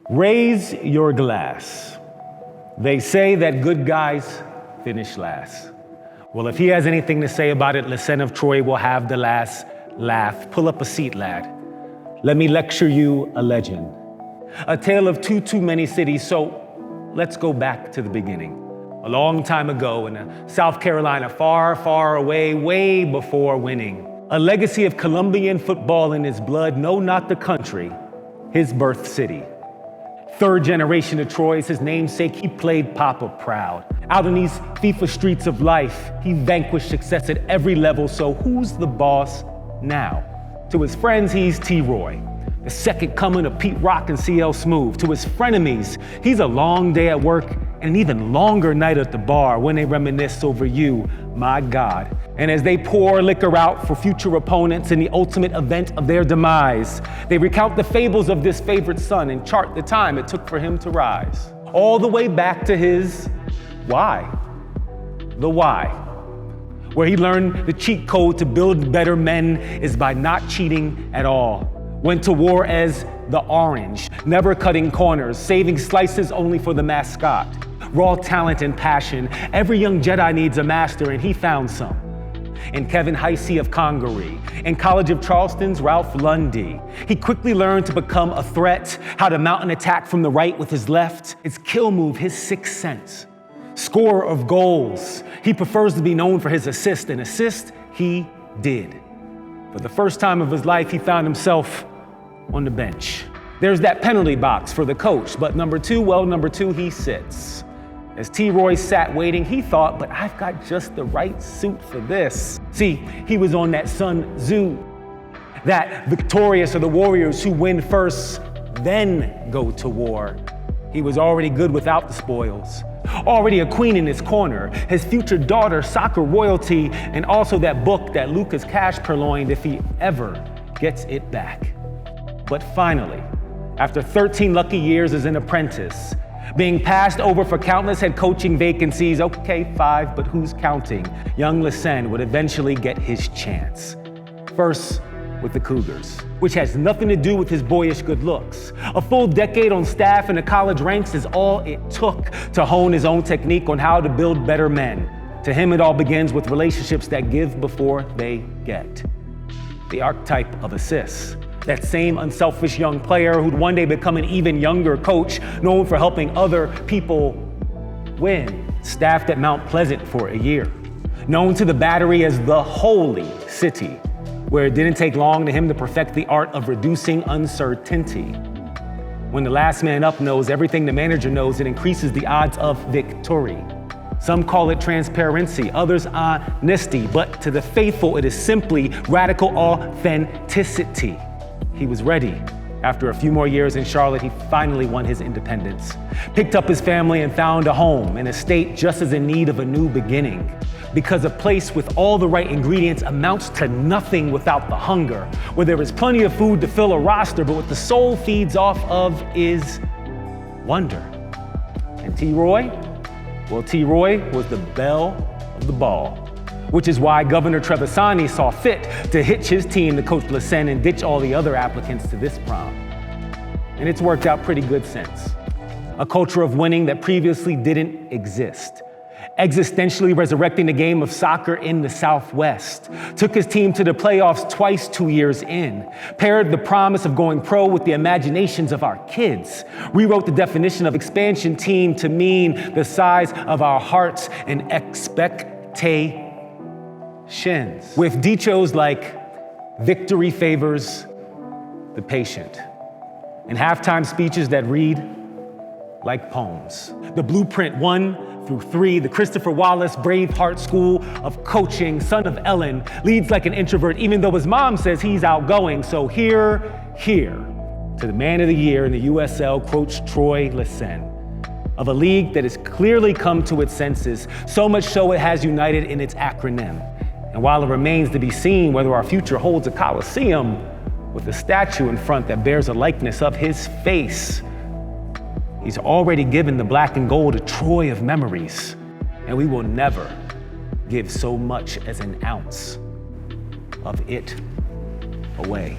Raise your glass. They say that good guys finish last. Well, if he has anything to say about it, Lesesne of Troy will have the last laugh. Pull up a seat, lad. Let me lecture you a legend. A tale of too many cities, so let's go back to the beginning. A long time ago in South Carolina, far away, way before winning. A legacy of Colombian football in his blood, no, not the country, his birth city. Third generation of Troy is his namesake. He played Papa proud. Out in these FIFA streets of life, he vanquished success at every level, so who's the boss now? To his friends, he's T-Roy, the second coming of Pete Rock and CL Smooth. To his frenemies, he's a long day at work and an even longer night at the bar when they reminisce over you, my God. And as they pour liquor out for future opponents in the ultimate event of their demise, they recount the fables of this favorite son and chart the time it took for him to rise. All the way back to his why. The why. Where he learned the cheat code to build better men is by not cheating at all. Went to war as the Orange, never cutting corners, saving slices only for the mascot. Raw talent and passion. Every young Jedi needs a master, and he found some. In Kevin Heisey of Congaree, in College of Charleston's Ralph Lundy. He quickly learned to become a threat, how to mount an attack from the right with his left. His kill move, his sixth sense. Scorer of goals. He prefers to be known for his assist, and assist he did. For the first time of his life, he found himself on the bench. There's that penalty box for the coach, but number two, he sits. As T-Roy sat waiting, he thought, but I've got just the right suit for this. See, he was on that Sun Tzu, that victorious are the warriors who win first, then go to war. He was already good without the spoils, already a queen in his corner, his future daughter, soccer royalty, and also that book that Lucas Cash purloined if he ever gets it back. But finally, after 13 lucky years as an apprentice, being passed over for countless head coaching vacancies, okay, 5, but who's counting? Young Lesesne would eventually get his chance. First, with the Cougars, which has nothing to do with his boyish good looks. A full decade on staff in the college ranks is all it took to hone his own technique on how to build better men. To him, it all begins with relationships that give before they get. The archetype of assists. That same unselfish young player who'd one day become an even younger coach, known for helping other people win. Staffed at Mount Pleasant for a year. Known to the Battery as the Holy City, where it didn't take long to him to perfect the art of reducing uncertainty. When the last man up knows everything the manager knows, it increases the odds of victory. Some call it transparency, others honesty, but to the faithful, it is simply radical authenticity. He was ready. After a few more years in Charlotte, he finally won his independence, picked up his family and found a home in a state just as in need of a new beginning. Because a place with all the right ingredients amounts to nothing without the hunger, where there is plenty of food to fill a roster, but what the soul feeds off of is wonder. And T-Roy? Well, T-Roy was the belle of the ball, which is why Governor Trevisani saw fit to hitch his team to coach Lesesne and ditch all the other applicants to this prom. And it's worked out pretty good since. A culture of winning that previously didn't exist. Existentially resurrecting the game of soccer in the Southwest. Took his team to the playoffs twice 2 years in. Paired the promise of going pro with the imaginations of our kids. Rewrote the definition of expansion team to mean the size of our hearts and expectations. With dichos like victory favors the patient. And halftime speeches that read like poems. The blueprint 1 through 3, the Christopher Wallace Braveheart School of Coaching, son of Ellen, leads like an introvert, even though his mom says he's outgoing. So here, to the man of the year in the USL, Coach Troy Lesesne, of a league that has clearly come to its senses, so much so it has united in its acronym. And while it remains to be seen whether our future holds a coliseum with a statue in front that bears a likeness of his face, he's already given the black and gold a Troy of memories, and we will never give so much as an ounce of it away.